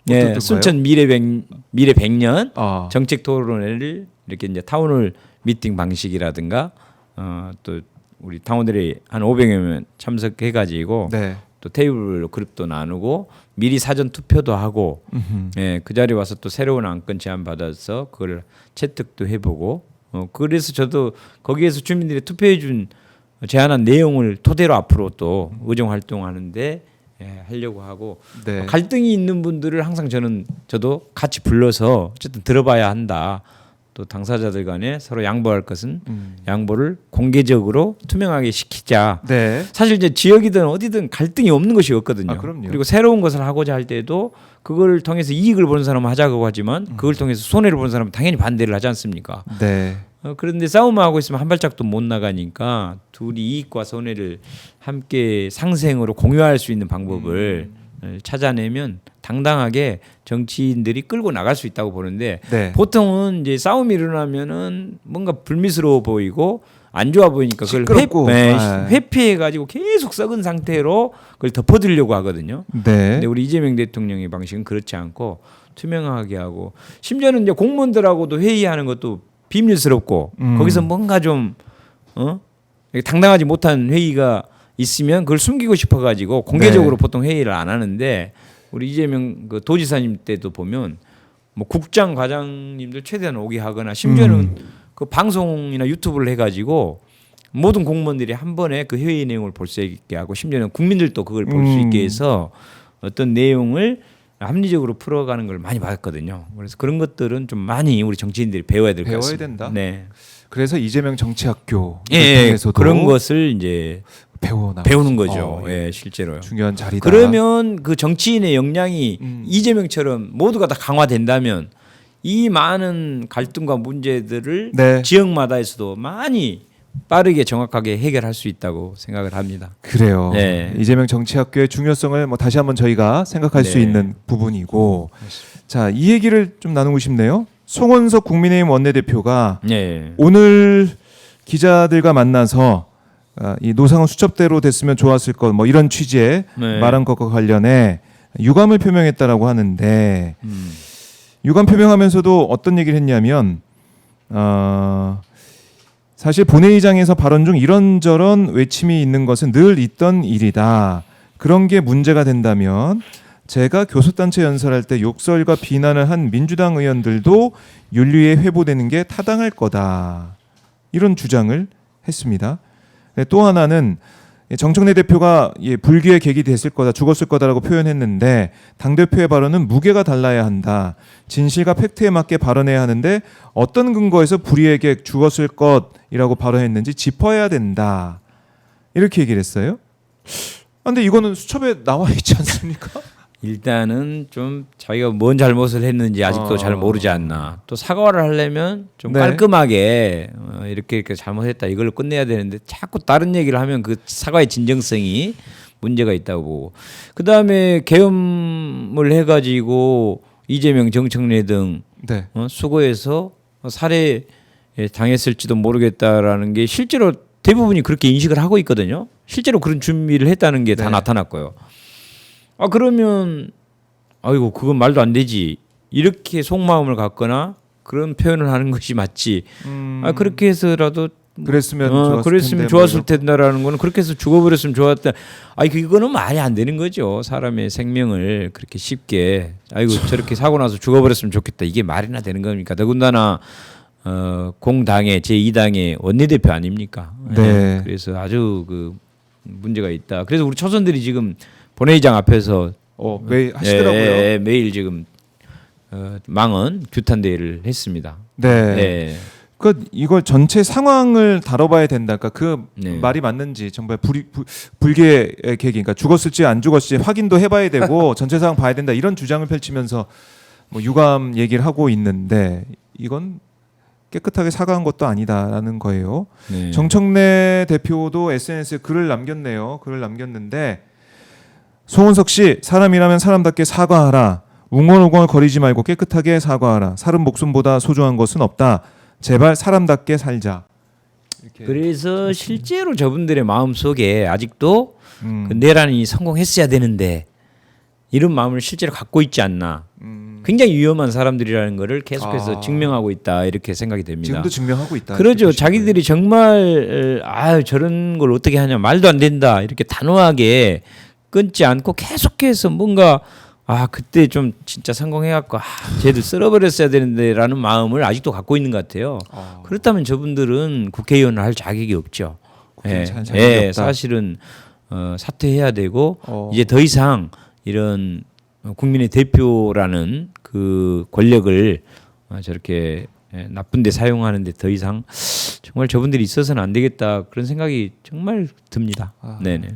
예, 어떻던가요? 순천 미래 100년 아. 정책 토론회를 이렇게 이제 타운홀 미팅 방식이라든가 또 우리 당원들이 한 500여 명 참석해가지고 네. 또 테이블로 그룹도 나누고 미리 사전 투표도 하고 예, 그 자리에 와서 또 새로운 안건 제안 받아서 그걸 채택도 해보고 그래서 저도 거기에서 주민들이 투표해준 제안한 내용을 토대로 앞으로 또 의정 활동하는데 하려고 하고 네. 갈등이 있는 분들을 항상 저도 같이 불러서 어쨌든 들어봐야 한다. 또 당사자들 간에 서로 양보할 것은 양보를 공개적으로 투명하게 시키자. 네. 사실 이제 지역이든 어디든 갈등이 없는 것이 없거든요. 그럼요. 그리고 새로운 것을 하고자 할 때도 그걸 통해서 이익을 보는 사람은 하자고 하지만 그걸 통해서 손해를 보는 사람은 당연히 반대를 하지 않습니까? 네. 그런데 싸움을 하고 있으면 한 발짝도 못 나가니까 둘이 이익과 손해를 함께 상생으로 공유할 수 있는 방법을 찾아내면 당당하게 정치인들이 끌고 나갈 수 있다고 보는데 네. 보통은 이제 싸움이 일어나면은 뭔가 불미스러워 보이고 안 좋아 보이니까 그걸 시끄럽고. 회피해 가지고 계속 썩은 상태로 그걸 덮어두려고 하거든요. 네. 근데 우리 이재명 대통령의 방식은 그렇지 않고 투명하게 하고 심지어는 이제 공무원들하고도 회의하는 것도 비밀스럽고 거기서 뭔가 좀 당당하지 못한 회의가 있으면 그걸 숨기고 싶어 가지고 공개적으로 네. 보통 회의를 안 하는데 우리 이재명 그 도지사님 때도 보면 뭐 국장 과장님들 최대한 오게 하거나 심지어는 그 방송이나 유튜브를 해가지고 모든 공무원들이 한 번에 그 회의 내용을 볼 수 있게 하고 심지어는 국민들도 그걸 볼 수 있게 해서 어떤 내용을 합리적으로 풀어가는 걸 많이 봤거든요. 그래서 그런 것들은 좀 많이 우리 정치인들이 배워야 될 것 배워야 같습니다. 된다? 네. 그래서 이재명 정치학교 예, 통해서도 그런 것을 이제 배우는 거죠. 예, 실제로요. 중요한 자리다. 그러면 그 정치인의 역량이 이재명처럼 모두가 다 강화된다면 이 많은 갈등과 문제들을 네. 지역마다에서도 많이 빠르게 정확하게 해결할 수 있다고 생각을 합니다. 그래요. 네. 이재명 정치학교의 중요성을 뭐 다시 한번 저희가 생각할 수 네. 있는 부분이고, 자, 이 얘기를 좀 나누고 싶네요. 송원석 국민의힘 원내대표가 네. 오늘 기자들과 만나서 이 노상훈 수첩대로 됐으면 좋았을 것, 뭐 이런 취지의 네. 말한 것과 관련해 유감을 표명했다라고 하는데, 유감 표명하면서도 어떤 얘기를 했냐면, 사실 본회의장에서 발언 중 이런저런 외침이 있는 것은 늘 있던 일이다. 그런 게 문제가 된다면 제가 교섭단체 연설할 때 욕설과 비난을 한 민주당 의원들도 윤리에 회부되는 게 타당할 거다. 이런 주장을 했습니다. 네, 또 하나는 정청래 대표가 불기의 객이 됐을 거다, 죽었을 거다라고 표현했는데 당대표의 발언은 무게가 달라야 한다. 진실과 팩트에 맞게 발언해야 하는데 어떤 근거에서 불의의 객, 죽었을 것이라고 발언했는지 짚어야 된다. 이렇게 얘기를 했어요. 근데 이거는 수첩에 나와 있지 않습니까? 일단은 좀 자기가 뭔 잘못을 했는지 아직도 잘 모르지 않나. 또 사과를 하려면 좀 네. 깔끔하게 이렇게 잘못했다 이걸로 끝내야 되는데 자꾸 다른 얘기를 하면 그 사과의 진정성이 문제가 있다고 보고. 그다음에 계엄을 해가지고 이재명, 정청래 등 네. 수고해서 살해 당했을지도 모르겠다라는 게 실제로 대부분이 그렇게 인식을 하고 있거든요. 실제로 그런 준비를 했다는 게 다 네. 나타났고요. 아 그러면 아이고 그건 말도 안 되지 이렇게 속마음을 갖거나 그런 표현을 하는 것이 맞지. 아 그렇게 해서라도 그랬으면 그랬으면 좋았을 텐데라는 거는 그렇게 해서 죽어버렸으면 좋았다. 아이 그거는 말이 안 되는 거죠. 사람의 생명을 그렇게 쉽게 아이고 저렇게 사고 나서 죽어버렸으면 좋겠다. 이게 말이나 되는 겁니까? 더군다나 공당의 제2당의 원내대표 아닙니까? 네. 예, 그래서 아주 그 문제가 있다. 그래서 우리 초선들이 지금 본회의장 앞에서 왜 하시더라고요. 매일 지금 망언 규탄 대회를 했습니다. 네. 예. 그 이걸 전체 상황을 다뤄봐야 된다. 그러니까 그 네. 말이 맞는지 정말 불개의 계기, 그러니까 죽었을지 안 죽었을지 확인도 해봐야 되고 전체 상황 봐야 된다. 이런 주장을 펼치면서 뭐 유감 얘기를 하고 있는데 이건 깨끗하게 사과한 것도 아니다라는 거예요. 네. 정청래 대표도 SNS에 글을 남겼네요. 글을 남겼는데 송원석 씨 사람이라면 사람답게 사과하라. 웅얼웅얼 거리지 말고 깨끗하게 사과하라. 사람 목숨보다 소중한 것은 없다. 제발 사람답게 살자. 이렇게. 그래서 실제로 저분들의 마음 속에 아직도 그 내란이 성공했어야 되는데 이런 마음을 실제로 갖고 있지 않나. 굉장히 위험한 사람들이라는 것을 계속해서 증명하고 있다 이렇게 생각이 됩니다. 지금도 증명하고 있다. 그러죠. 자기들이 정말 저런 걸 어떻게 하냐 말도 안 된다 이렇게 단호하게 끊지 않고 계속해서 뭔가 그때 좀 진짜 성공해갖고 쟤들 쓸어버렸어야 되는데라는 마음을 아직도 갖고 있는 것 같아요. 그렇다면 저분들은 국회의원을 할 자격이 없죠. 자격이 없다. 사실은 사퇴해야 되고 어. 이제 더 이상 이런 국민의 대표라는 그 권력을 저렇게 나쁜데 사용하는데 더 이상 정말 저분들이 있어서는 안 되겠다 그런 생각이 정말 듭니다. 네네.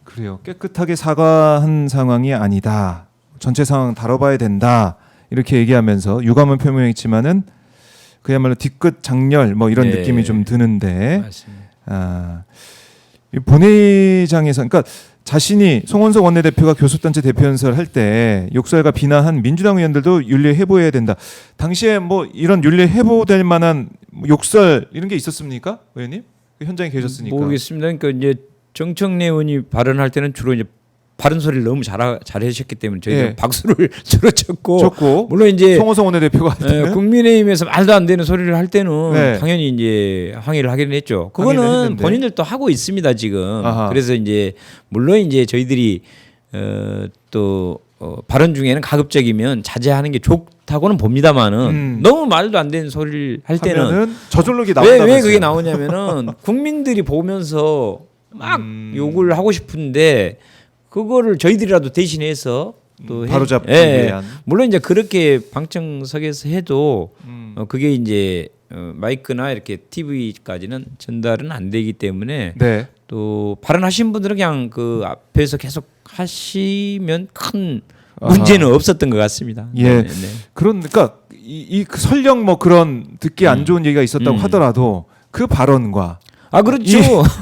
그래요. 깨끗하게 사과한 상황이 아니다. 전체 상황 다뤄봐야 된다. 이렇게 얘기하면서 유감은 표명했지만은 그야말로 뒤끝 장렬 뭐 이런 네. 느낌이 좀 드는데 맞습니다. 이 본회의장에서 그러니까 자신이 송원석 원내대표가 교섭단체 대표연설 할 때 욕설과 비난한 민주당 의원들도 윤리에 해부해야 된다. 당시에 뭐 이런 윤리에 해부될 만한 욕설 이런 게 있었습니까, 의원님? 현장에 계셨으니까. 모르겠습니다. 그러니까 이제 정청래 의원이 발언할 때는 주로 이제 바른 소리를 너무 잘하셨기 때문에 저희가 예. 박수를 주로 쳤고 좋고 물론 이제 송원석 원내대표가 할 때는 국민의힘에서 말도 안 되는 소리를 할 때는 네. 당연히 이제 항의를 하긴 했죠. 항의를 그거는 했는데. 본인들도 하고 있습니다 지금. 아하. 그래서 이제 물론 이제 저희들이 또 발언 중에는 가급적이면 자제하는 게 좋다고는 봅니다만은 너무 말도 안 되는 소리를 할 때는 하면은 저절로 이게 왜 나온다면서요. 그게 나오냐면은 국민들이 보면서 막 욕을 하고 싶은데 그거를 저희들이라도 대신해서 또 바로잡기 예. 위한. 물론 이제 그렇게 방청석에서 해도 그게 이제 마이크나 이렇게 TV까지는 전달은 안 되기 때문에 네. 또 발언하신 분들은 그냥 그 앞에서 계속 하시면 큰 문제는 없었던 것 같습니다. 예. 네, 네. 그러니까 그 설령 뭐 그런 듣기 안 좋은 얘기가 있었다고 하더라도 그 발언과 그렇죠. 이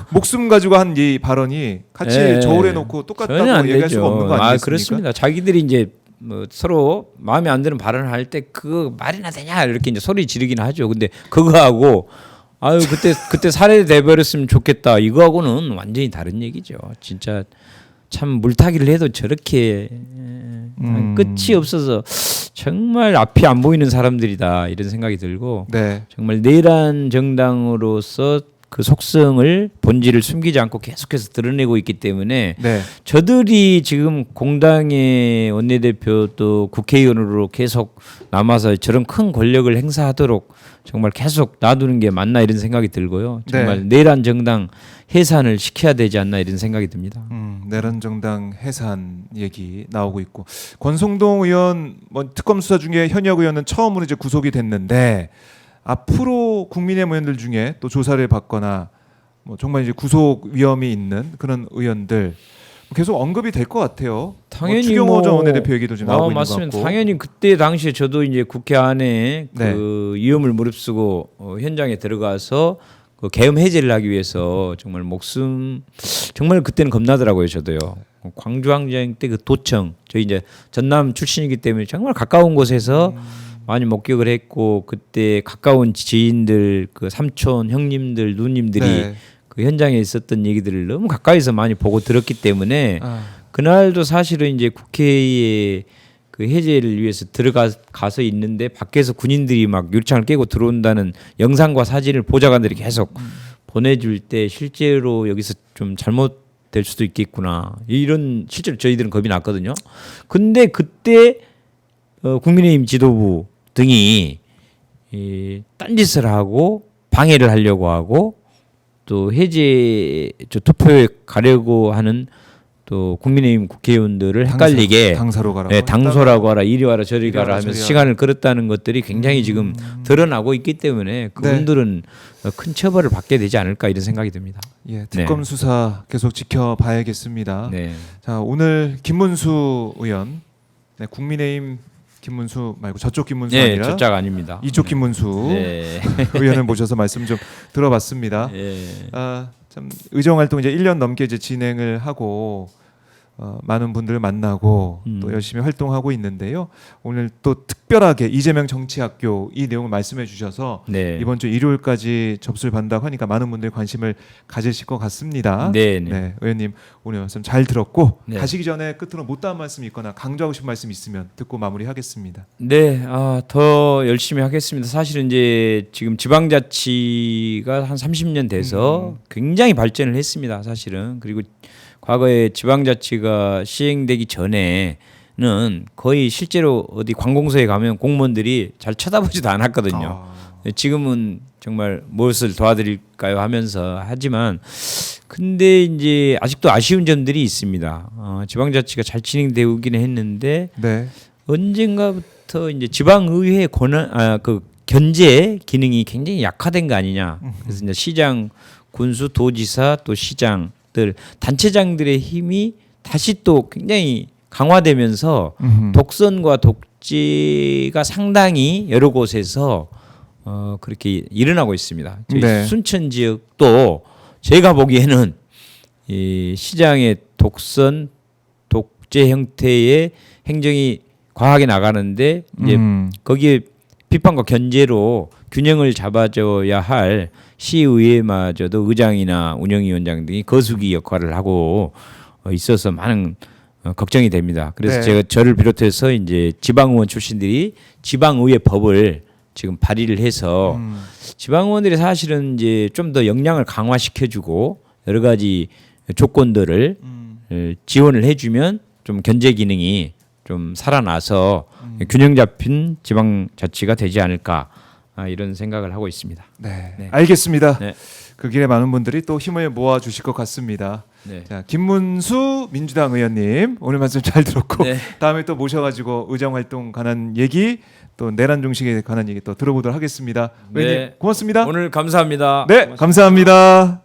목숨 가지고 한 이 발언이 같이 예. 저울해 놓고 똑같다고 전혀 안 얘기할 되죠. 수가 없는 거 아니겠습니까? 그렇습니다. 자기들이 이제 뭐 서로 마음에 안 드는 발언을 할 때 그 말이나 되냐 이렇게 이제 소리 지르긴 하죠. 근데 그거하고 그때 살해돼 버렸으면 좋겠다 이거하고는 완전히 다른 얘기죠. 진짜 참 물타기를 해도 저렇게 끝이 없어서 정말 앞이 안 보이는 사람들이다 이런 생각이 들고 네. 정말 내란 정당으로서 그 속성을 본질을 숨기지 않고 계속해서 드러내고 있기 때문에 네. 저들이 지금 공당의 원내대표 또 국회의원으로 계속 남아서 저런 큰 권력을 행사하도록 정말 계속 놔두는 게 맞나 이런 생각이 들고요. 정말 내란 정당 해산을 시켜야 되지 않나 이런 생각이 듭니다. 내란 정당 해산 얘기 나오고 있고 권성동 의원 뭐 특검 수사 중에 현역 의원은 처음으로 이제 구속이 됐는데 앞으로 국민의힘 의원들 중에 또 조사를 받거나 뭐 정말 이제 구속 위험이 있는 그런 의원들 계속 언급이 될 것 같아요. 당연히 추경호 전 뭐- 원내대표 얘기도 지금 나오고 있는 것 맞습니다. 같고. 당연히 그때 당시에 저도 이제 국회 안에 네. 그 위험을 무릅쓰고 현장에 들어가서 그 계엄 해제를 하기 위해서 정말 목숨 정말 그때는 겁나더라고요. 저도요. 광주항쟁 때 그 도청 저희 이제 전남 출신이기 때문에 정말 가까운 곳에서 많이 목격을 했고 그때 가까운 지인들 그 삼촌 형님들 누님들이 네. 그 현장에 있었던 얘기들을 너무 가까이서 많이 보고 들었기 때문에 그날도 사실은 이제 국회에 그 해제를 위해서 가서 있는데 밖에서 군인들이 막 유리창을 깨고 들어온다는 영상과 사진을 보좌관들이 계속 보내줄 때 실제로 여기서 좀 잘못될 수도 있겠구나 이런 실제로 저희들은 겁이 났거든요. 근데 그때 국민의힘 지도부 등이 딴짓을 하고 방해를 하려고 하고 또 해제 투표에 가려고 하는 또 국민의힘 국회의원들을 헷갈리게 당사로 가라고. 네, 당소라고 하라 이리 와라 저리 이리 가라 와라, 하면서 저리 시간을 끌었다는 것들이 굉장히 지금 드러나고 있기 때문에 그분들은 큰 처벌을 받게 되지 않을까 이런 생각이 듭니다. 예, 특검 수사 계속 지켜봐야겠습니다. 네. 자, 오늘 김문수 의원, 네, 국민의힘 김문수 말고 저쪽 김문수 네, 아니라 저짝 아닙니다. 이쪽 김문수 네. 의원을 모셔서 말씀 좀 들어봤습니다. 네. 참 의정 활동 이제 1년 넘게 이제 진행을 하고 많은 분들을 만나고 또 열심히 활동하고 있는데요. 오늘 또 특별하게 이재명 정치학교 이 내용을 말씀해 주셔서 네. 이번 주 일요일까지 접수를 받는다고 하니까 많은 분들이 관심을 가지실 것 같습니다. 네, 네. 의원님 오늘 말씀 잘 들었고 네. 가시기 전에 끝으로 못다한 말씀이 있거나 강조하고 싶은 말씀 있으면 듣고 마무리하겠습니다. 네, 더 열심히 하겠습니다. 사실은 이제 지금 지방자치가 한 30년 돼서 굉장히 발전을 했습니다. 사실은 그리고 과거에 지방자치가 시행되기 전에는 거의 실제로 어디 관공서에 가면 공무원들이 잘 쳐다보지도 않았거든요. 지금은 정말 무엇을 도와드릴까요 하면서 하지만 근데 이제 아직도 아쉬운 점들이 있습니다. 지방자치가 잘 진행되기는 했는데 네. 언젠가부터 이제 지방의회 그 견제 기능이 굉장히 약화된 거 아니냐. 그래서 이제 시장, 군수, 도지사 또 시장들 단체장들의 힘이 다시 또 굉장히 강화되면서 독선과 독재가 상당히 여러 곳에서 그렇게 일어나고 있습니다. 저희 네. 순천 지역도 제가 보기에는 이 시장의 독선, 독재 형태의 행정이 과하게 나가는데 이제 거기에 비판과 견제로 균형을 잡아줘야 할 시의회마저도 의장이나 운영위원장 등이 거수기 역할을 하고 있어서 많은 걱정이 됩니다. 그래서 네. 제가 저를 비롯해서 이제 지방의원 출신들이 지방의회 법을 지금 발의를 해서 지방의원들이 사실은 이제 좀 더 역량을 강화시켜주고 여러 가지 조건들을 지원을 해주면 좀 견제 기능이 좀 살아나서 균형 잡힌 지방자치가 되지 않을까 이런 생각을 하고 있습니다. 네. 네. 알겠습니다. 네. 그 길에 많은 분들이 또 힘을 모아 주실 것 같습니다. 네. 자, 김문수 민주당 의원님 오늘 말씀 잘 들었고 네. 다음에 또 모셔가지고 의정 활동 관한 얘기 또 내란 종식에 관한 얘기 또 들어보도록 하겠습니다. 의원님 네. 고맙습니다. 오늘 감사합니다. 네, 감사합니다.